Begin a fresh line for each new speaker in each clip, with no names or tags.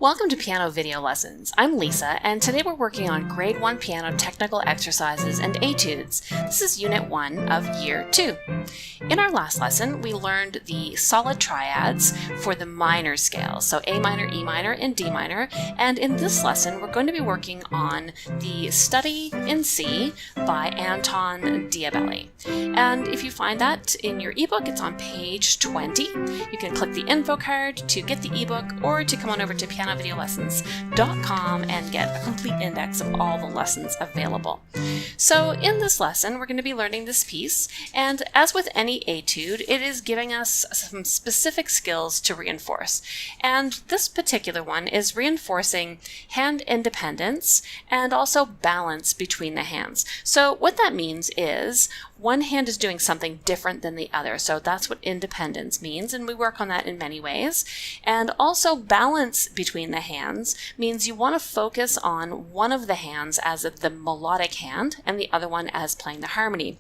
Welcome to Piano Video Lessons. I'm Lisa, and today we're working on Grade 1 Piano Technical Exercises and Etudes. This is Unit 1 of Year 2. In our last lesson, we learned the solid triads for the minor scales, so A minor, E minor, and D minor, and in this lesson we're going to be working on the Study in C by Anton Diabelli. And if you find that in your ebook, it's on page 20. You can click the info card to get the ebook or to come on over to pianovideolessons.com and get a complete index of all the lessons available. So in this lesson, we're going to be learning this piece, and as with any etude, it is giving us some specific skills to reinforce. And this particular one is reinforcing hand independence and also balance between the hands. So what that means is one hand is doing something different than the other. So that's what independence means, and we work on that in many ways. And also balance between the hands means you want to focus on one of the hands as the melodic hand and the other one as playing the harmony.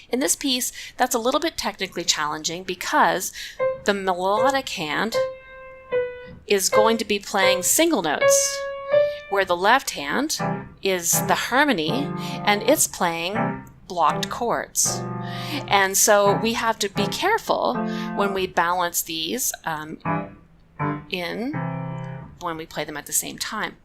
In this piece, that's a little bit technically challenging because the melodic hand is going to be playing single notes, where the left hand is the harmony and it's playing blocked chords. And so we have to be careful when we balance these when we play them at the same time.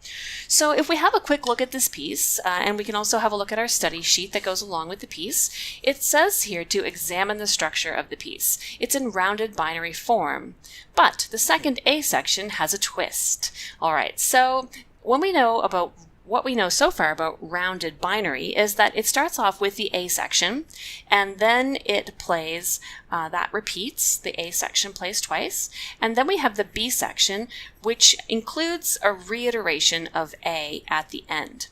So if we have a quick look at this piece, and we can also have a look at our study sheet that goes along with the piece, it says here to examine the structure of the piece. It's in rounded binary form, but the second A section has a twist. All right, so when we know about what we know so far about rounded binary is that it starts off with the A section, and then it plays, that repeats, the A section plays twice, and then we have the B section, which includes a reiteration of A at the end.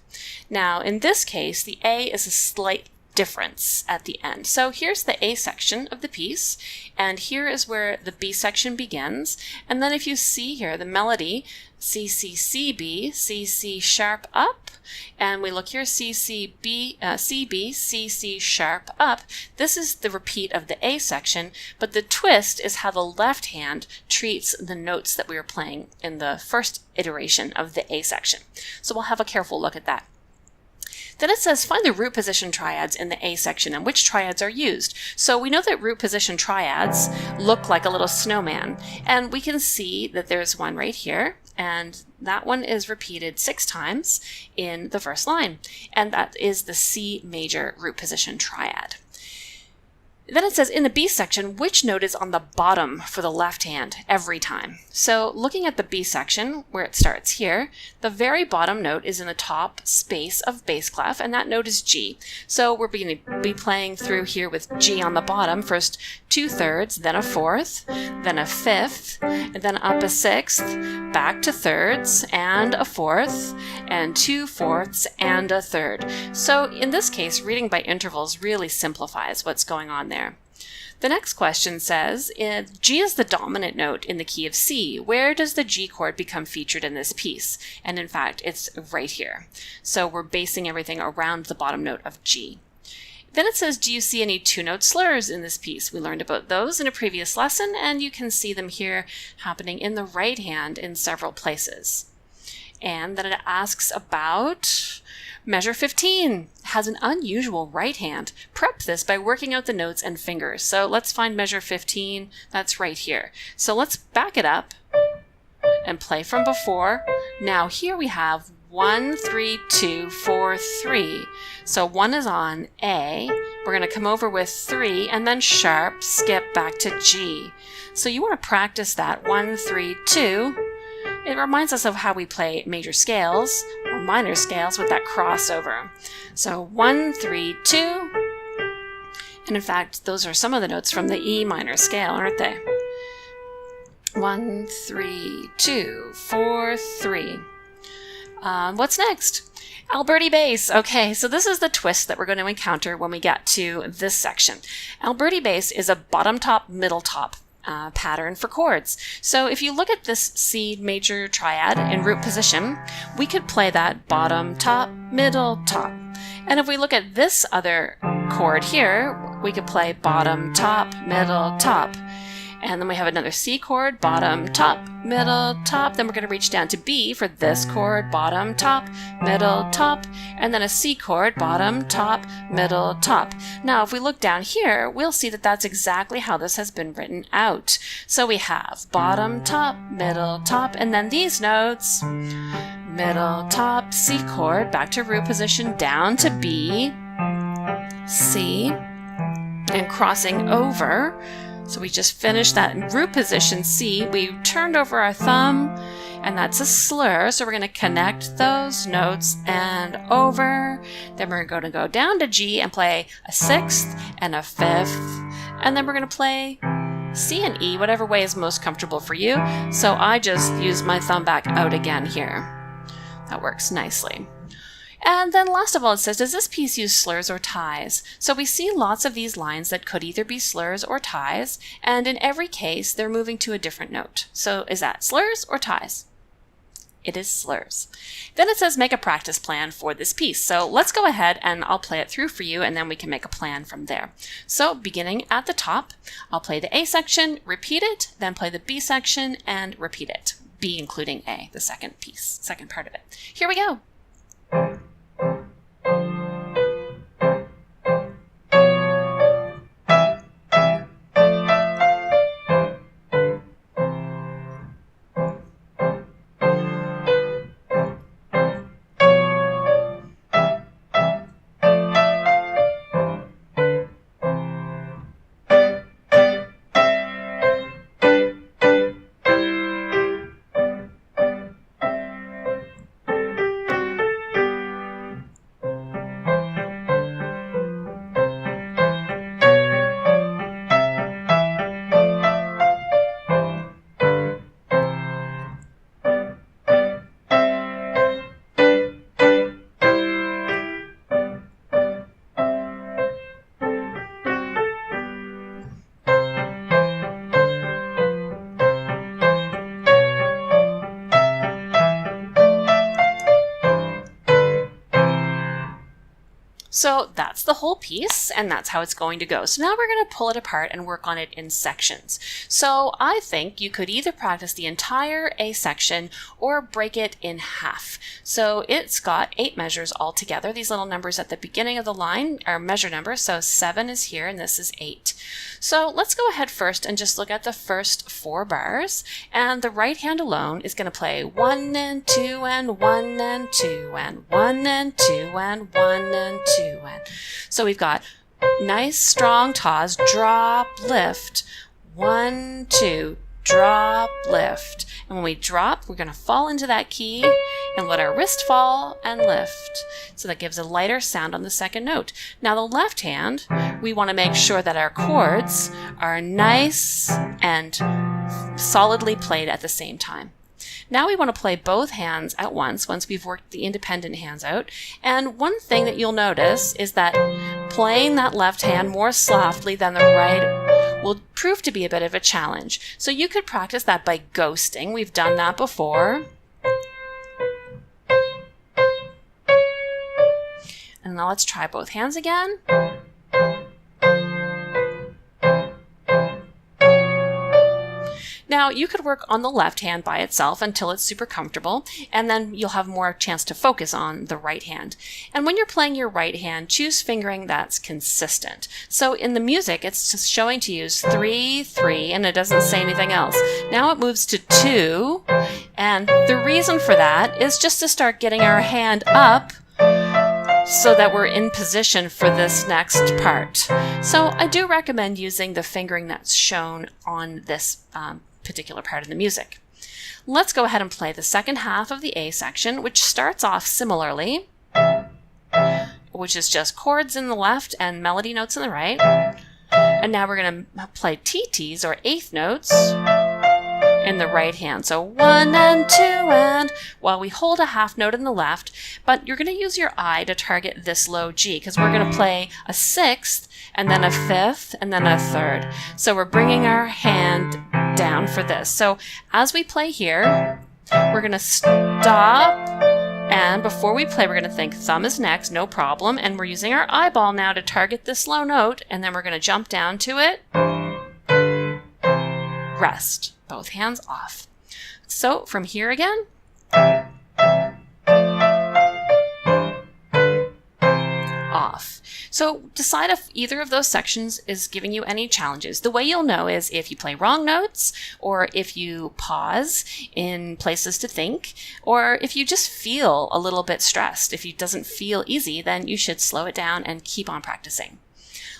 Now, in this case, the A is a slight difference at the end. So here's the A section of the piece, and here is where the B section begins. And then if you see here, the melody, C, C, C, B, C, C sharp up, and we look here, C, C, B, C, B, C, C sharp up. This is the repeat of the A section, but the twist is how the left hand treats the notes that we were playing in the first iteration of the A section. So we'll have a careful look at that. Then it says, find the root position triads in the A section and which triads are used. So we know that root position triads look like a little snowman, and we can see that there's one right here, and that one is repeated 6 times in the first line, and that is the C major root position triad. Then it says in the B section, which note is on the bottom for the left hand every time? So looking at the B section, where it starts here, the very bottom note is in the top space of bass clef, and that note is G. So we're going to be playing through here with G on the bottom, first 2/3, then a 4th, then a 5th, and then up a 6th, back to 3rds, and a 4th, and 2 4ths, and a 3rd. So in this case, reading by intervals really simplifies what's going on there. The next question says, G is the dominant note in the key of C. Where does the G chord become featured in this piece? And in fact, it's right here. So we're basing everything around the bottom note of G. Then it says, do you see any 2-note slurs in this piece? We learned about those in a previous lesson, and you can see them here happening in the right hand in several places. And then it asks about measure 15, has an unusual right hand. Prep this by working out the notes and fingers. So let's find measure 15, that's right here. So let's back it up and play from before. Now here we have 1, 3, 2, 4, 3. So 1 is on A, we're going to come over with 3 and then sharp, skip back to G. So you want to practice that 1, 3, 2. It reminds us of how we play major scales or minor scales with that crossover. So 1, 3, 2. And in fact, those are some of the notes from the E minor scale, aren't they? 1, 3, 2, 4, 3. What's next? Alberti bass. Okay, so this is the twist that we're going to encounter when we get to this section. Alberti bass is a bottom top, middle top pattern for chords. So if you look at this C major triad in root position, we could play that bottom, top, middle, top. And if we look at this other chord here, we could play bottom, top, middle, top. And then we have another C chord, bottom, top, middle, top. Then we're going to reach down to B for this chord, bottom, top, middle, top. And then a C chord, bottom, top, middle, top. Now, if we look down here, we'll see that that's exactly how this has been written out. So we have bottom, top, middle, top, and then these notes, middle, top, C chord, back to root position, down to B, C, and crossing over. So we just finished that in root position C. We turned over our thumb, and that's a slur. So we're going to connect those notes and over. Then we're going to go down to G and play a sixth and a fifth. And then we're going to play C and E, whatever way is most comfortable for you. So I just use my thumb back out again here. That works nicely. And then last of all, it says, does this piece use slurs or ties? So we see lots of these lines that could either be slurs or ties, and in every case, they're moving to a different note. So is that slurs or ties? It is slurs. Then it says make a practice plan for this piece. So let's go ahead and I'll play it through for you, and then we can make a plan from there. So beginning at the top, I'll play the A section, repeat it, then play the B section and repeat it. B including A, the second piece, second part of it. Here we go. So that's the whole piece, and that's how it's going to go. So now we're going to pull it apart and work on it in sections. So I think you could either practice the entire A section or break it in half. So it's got 8 measures all together. These little numbers at the beginning of the line are measure numbers. So 7 is here and this is 8. So let's go ahead first and just look at the first 4 bars. And the right hand alone is going to play 1 and 2 and 1 and 2 and 1 and 2 and 1 and 2. So we've got nice strong tas, drop, lift, 1, 2, drop, lift. And when we drop, we're going to fall into that key and let our wrist fall and lift. So that gives a lighter sound on the second note. Now the left hand, we want to make sure that our chords are nice and solidly played at the same time. Now we want to play both hands at once we've worked the independent hands out. And one thing that you'll notice is that playing that left hand more softly than the right will prove to be a bit of a challenge. So you could practice that by ghosting. We've done that before. And now let's try both hands again. Now, you could work on the left hand by itself until it's super comfortable, and then you'll have more chance to focus on the right hand. And when you're playing your right hand, choose fingering that's consistent. So in the music, it's just showing to use 3, 3, and it doesn't say anything else. Now it moves to 2, and the reason for that is just to start getting our hand up so that we're in position for this next part. So I do recommend using the fingering that's shown on this particular part of the music. Let's go ahead and play the second half of the A section, which starts off similarly, which is just chords in the left and melody notes in the right. And now we're going to play TTs, or eighth notes, in the right hand. So 1 and 2 and, while we hold a half note in the left, but you're going to use your eye to target this low G, because we're going to play a sixth and then a fifth and then a third. So we're bringing our hand down for this. So as we play here, we're going to stop, and before we play, we're going to think thumb is next, no problem, and we're using our eyeball now to target this low note, and then we're going to jump down to it. rest. Both hands off. So from here again, off. So decide if either of those sections is giving you any challenges. The way you'll know is if you play wrong notes, or if you pause in places to think, or if you just feel a little bit stressed. If it doesn't feel easy, then you should slow it down and keep on practicing.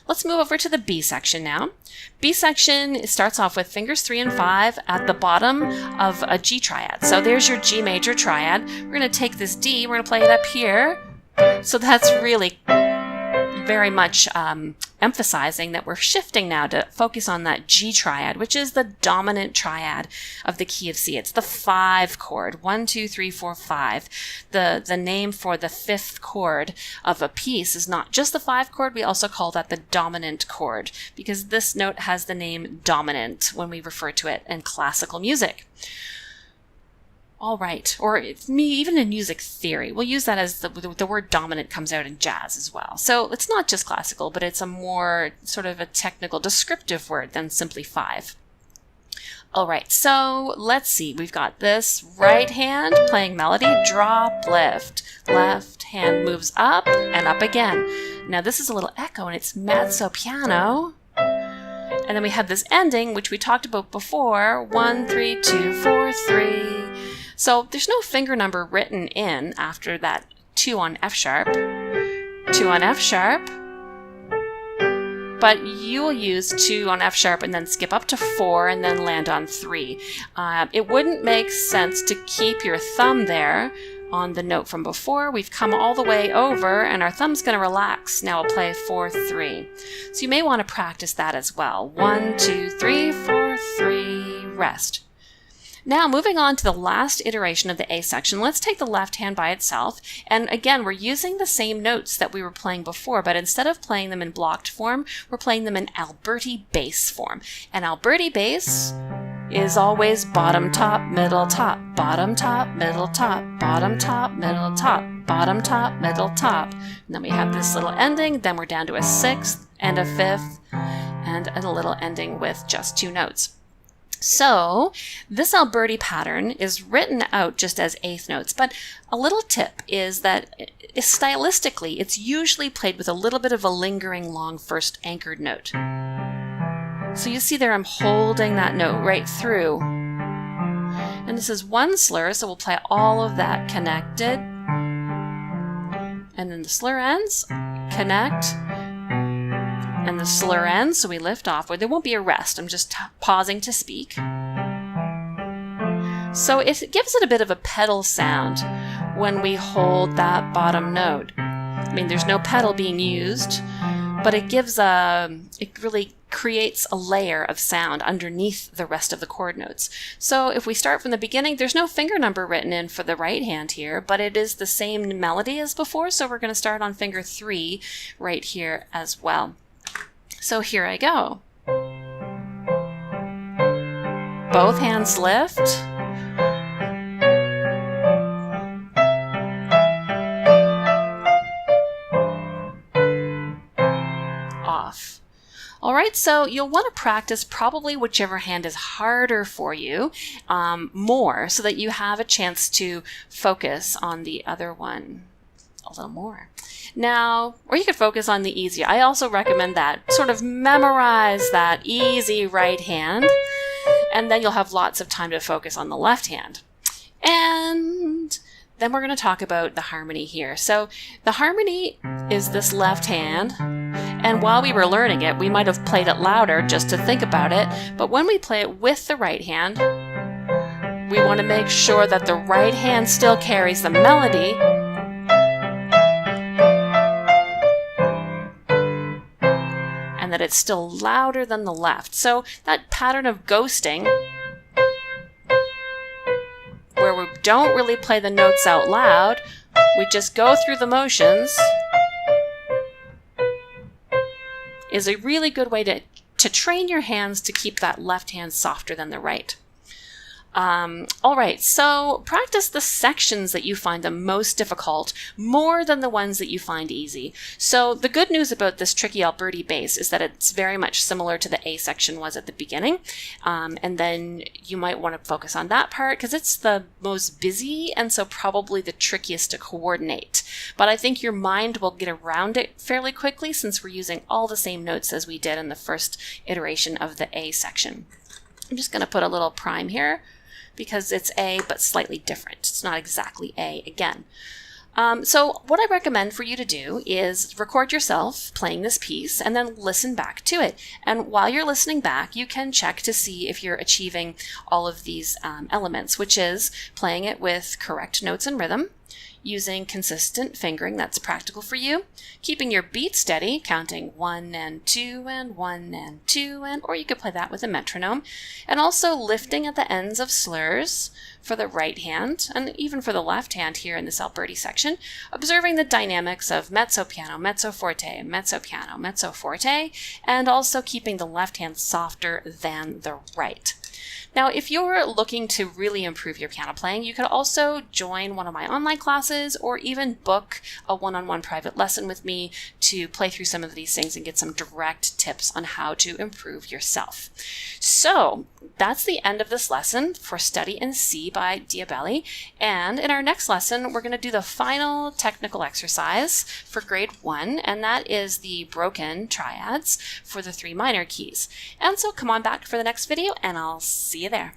Let's move over to the B section now. B section starts off with fingers 3 and 5 at the bottom of a G triad. So there's your G major triad. We're going to take this D, we're going to play it up here. So that's really very much emphasizing that we're shifting now to focus on that G triad, which is the dominant triad of the key of C. It's the 5 chord, 1, 2, 3, 4, 5. The name for the 5th chord of a piece is not just the 5 chord, we also call that the dominant chord, because this note has the name dominant when we refer to it in classical music. All right, or even in music theory, we'll use that as the word dominant comes out in jazz as well. So it's not just classical, but it's a more sort of a technical descriptive word than simply 5. All right, so let's see. We've got this right hand playing melody, drop, lift. Left hand moves up and up again. Now this is a little echo and it's mezzo piano. And then we have this ending, which we talked about before, 1, 3, 2, 4, 3. So there's no finger number written in after that 2 on F sharp, 2 on F sharp, but you will use 2 on F sharp and then skip up to 4 and then land on 3. It wouldn't make sense to keep your thumb there on the note from before. We've come all the way over and our thumb's going to relax. Now we'll play 4, 3. So you may want to practice that as well. 1, 2, 3, 4, 3, rest. Now, moving on to the last iteration of the A section, let's take the left hand by itself. And again, we're using the same notes that we were playing before, but instead of playing them in blocked form, we're playing them in Alberti bass form. And Alberti bass is always bottom, top, middle, top, bottom, top, middle, top, bottom, top, middle, top, bottom, top, middle, top. And then we have this little ending, then we're down to a 6th and a 5th, and a little ending with just 2 notes. So this Alberti pattern is written out just as 8th notes, but a little tip is that stylistically it's usually played with a little bit of a lingering long first anchored note. So you see there I'm holding that note right through. And this is one slur, so we'll play all of that connected. And then the slur ends, connect, and the slur ends, so we lift off, where there won't be a rest. I'm just pausing to speak. So it gives it a bit of a pedal sound when we hold that bottom note. I mean, there's no pedal being used, but it really creates a layer of sound underneath the rest of the chord notes. So if we start from the beginning, there's no finger number written in for the right hand here, but it is the same melody as before, so we're going to start on finger 3 right here as well. So here I go. Both hands lift. Off. All right, so you'll want to practice probably whichever hand is harder for you more, so that you have a chance to focus on the other one a little more. Now, or you could focus on the easier. I also recommend that. Sort of memorize that easy right hand, and then you'll have lots of time to focus on the left hand. And then we're going to talk about the harmony here. So the harmony is this left hand, and while we were learning it, we might have played it louder just to think about it, but when we play it with the right hand, we want to make sure that the right hand still carries the melody, and that it's still louder than the left. So that pattern of ghosting, where we don't really play the notes out loud, we just go through the motions, is a really good way to train your hands to keep that left hand softer than the right. All right, so practice the sections that you find the most difficult more than the ones that you find easy. So the good news about this tricky Alberti bass is that it's very much similar to the A section was at the beginning. And then you might want to focus on that part because it's the most busy and so probably the trickiest to coordinate. But I think your mind will get around it fairly quickly since we're using all the same notes as we did in the first iteration of the A section. I'm just going to put a little prime here because it's A but slightly different. It's not exactly A again. So what I recommend for you to do is record yourself playing this piece and then listen back to it. And while you're listening back, you can check to see if you're achieving all of these elements, which is playing it with correct notes and rhythm, using consistent fingering that's practical for you, keeping your beat steady, counting 1 and 2 and 1 and 2, and or you could play that with a metronome, and also lifting at the ends of slurs for the right hand and even for the left hand here in this Alberti section, observing the dynamics of mezzo piano, mezzo forte, mezzo piano, mezzo forte, and also keeping the left hand softer than the right. Now, if you're looking to really improve your piano playing, you could also join one of my online classes or even book a one-on-one private lesson with me to play through some of these things and get some direct tips on how to improve yourself. So that's the end of this lesson for Study in C by Diabelli. And in our next lesson, we're going to do the final technical exercise for grade 1, and that is the broken triads for the 3 minor keys. And so come on back for the next video and I'll see you there.